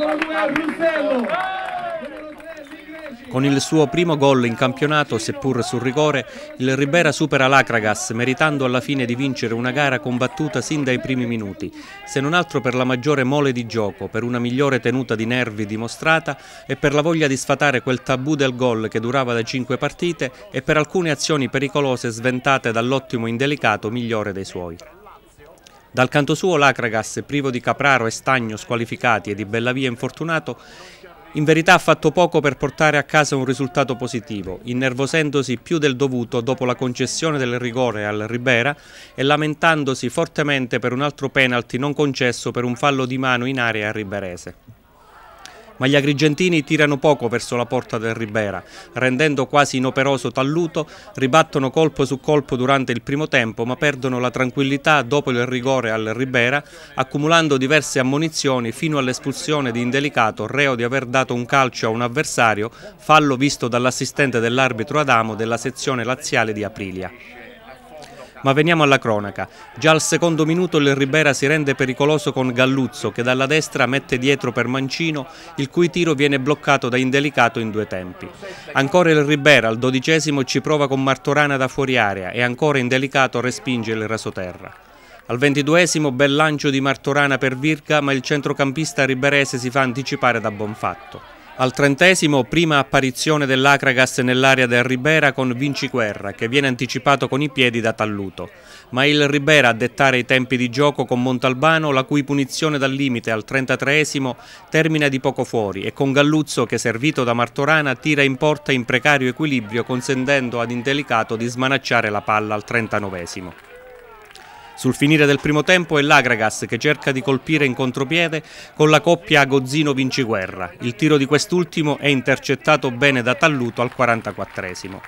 Numero 2 Russello. Con il suo primo gol in campionato, seppur sul rigore, il Ribera supera l'Akragas, meritando alla fine di vincere una gara combattuta sin dai primi minuti, se non altro per la maggiore mole di gioco, per una migliore tenuta di nervi dimostrata e per la voglia di sfatare quel tabù del gol che durava da 5 partite e per alcune azioni pericolose sventate dall'ottimo indelicato migliore dei suoi. Dal canto suo l'Akragas, privo di Capraro e Stagno squalificati e di Bellavia infortunato, in verità ha fatto poco per portare a casa un risultato positivo, innervosendosi più del dovuto dopo la concessione del rigore al Ribera e lamentandosi fortemente per un altro penalty non concesso per un fallo di mano in area al riberese. Ma gli agrigentini tirano poco verso la porta del Ribera, rendendo quasi inoperoso Talluto, ribattono colpo su colpo durante il primo tempo, ma perdono la tranquillità dopo il rigore al Ribera, accumulando diverse ammonizioni fino all'espulsione di Indelicato, reo di aver dato un calcio a un avversario, fallo visto dall'assistente dell'arbitro Adamo della sezione laziale di Aprilia. Ma veniamo alla cronaca. Già al secondo minuto il Ribera si rende pericoloso con Galluzzo che dalla destra mette dietro per Mancino, il cui tiro viene bloccato da Indelicato in 2 tempi. Ancora il Ribera al 12° ci prova con Martorana da fuori area e ancora Indelicato respinge il rasoterra. Al 22° bel lancio di Martorana per Virga, ma il centrocampista riberese si fa anticipare da Bonfatto. Al 30° prima apparizione dell'Akragas nell'area del Ribera con Vinciguerra che viene anticipato con i piedi da Talluto, ma il Ribera a dettare i tempi di gioco con Montalbano, la cui punizione dal limite al 33° termina di poco fuori e con Galluzzo che servito da Martorana tira in porta in precario equilibrio consentendo ad Indelicato di smanacciare la palla al 39°. Sul finire del primo tempo è l'Akragas che cerca di colpire in contropiede con la coppia Agozzino-Vinciguerra. Il tiro di quest'ultimo è intercettato bene da Talluto al 44°.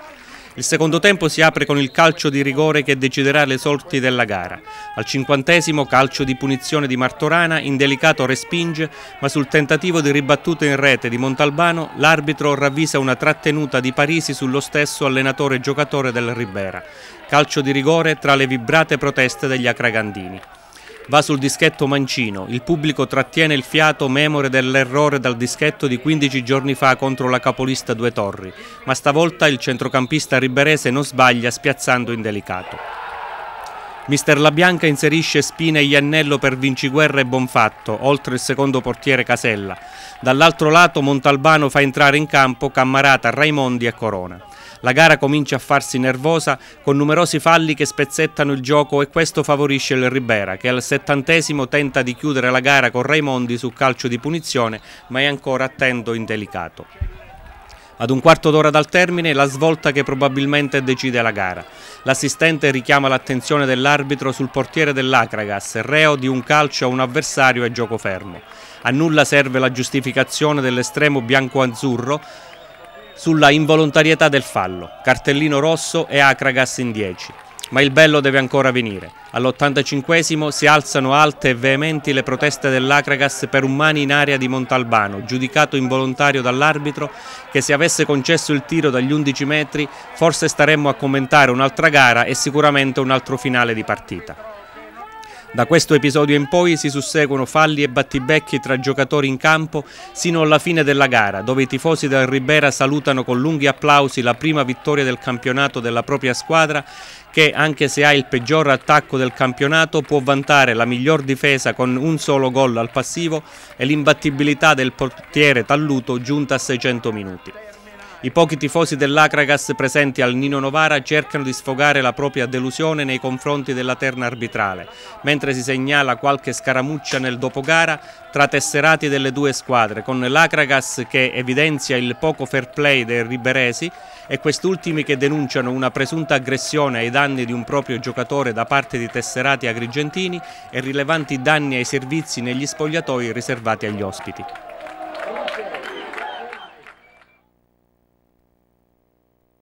Il secondo tempo si apre con il calcio di rigore che deciderà le sorti della gara. Al 50° calcio di punizione di Martorana, Indelicato respinge, ma sul tentativo di ribattuta in rete di Montalbano l'arbitro ravvisa una trattenuta di Parisi sullo stesso allenatore giocatore del Ribera. Calcio di rigore tra le vibrate proteste degli acragandini. Va sul dischetto Mancino, il pubblico trattiene il fiato memore dell'errore dal dischetto di 15 giorni fa contro la capolista Due Torri, ma stavolta il centrocampista riberese non sbaglia spiazzando Indelicato. Mister Labianca inserisce Spina e Iannello per Vinciguerra e Bonfatto, oltre il secondo portiere Casella. Dall'altro lato Montalbano fa entrare in campo Cammarata, Raimondi e Corona. La gara comincia a farsi nervosa con numerosi falli che spezzettano il gioco e questo favorisce il Ribera che al 70° tenta di chiudere la gara con Raimondi su calcio di punizione ma è ancora attento Indelicato. Ad un quarto d'ora dal termine la svolta che probabilmente decide la gara. L'assistente richiama l'attenzione dell'arbitro sul portiere dell'Akragas, reo di un calcio a un avversario e gioco fermo. A nulla serve la giustificazione dell'estremo bianco-azzurro sulla involontarietà del fallo, cartellino rosso e Akragas in 10. Ma il bello deve ancora venire. All'85° si alzano alte e veementi le proteste dell'Akragas per un mani in area di Montalbano, giudicato involontario dall'arbitro, che se avesse concesso il tiro dagli 11 metri forse staremmo a commentare un'altra gara e sicuramente un altro finale di partita. Da questo episodio in poi si susseguono falli e battibecchi tra giocatori in campo sino alla fine della gara, dove i tifosi del Ribera salutano con lunghi applausi la prima vittoria del campionato della propria squadra che, anche se ha il peggior attacco del campionato, può vantare la miglior difesa con un solo gol al passivo e l'imbattibilità del portiere Talluto giunta a 600 minuti. I pochi tifosi dell'Akragas presenti al Nino Novara cercano di sfogare la propria delusione nei confronti della terna arbitrale, mentre si segnala qualche scaramuccia nel dopogara tra tesserati delle due squadre, con l'Akragas che evidenzia il poco fair play dei riberesi e quest'ultimi che denunciano una presunta aggressione ai danni di un proprio giocatore da parte di tesserati agrigentini e rilevanti danni ai servizi negli spogliatoi riservati agli ospiti.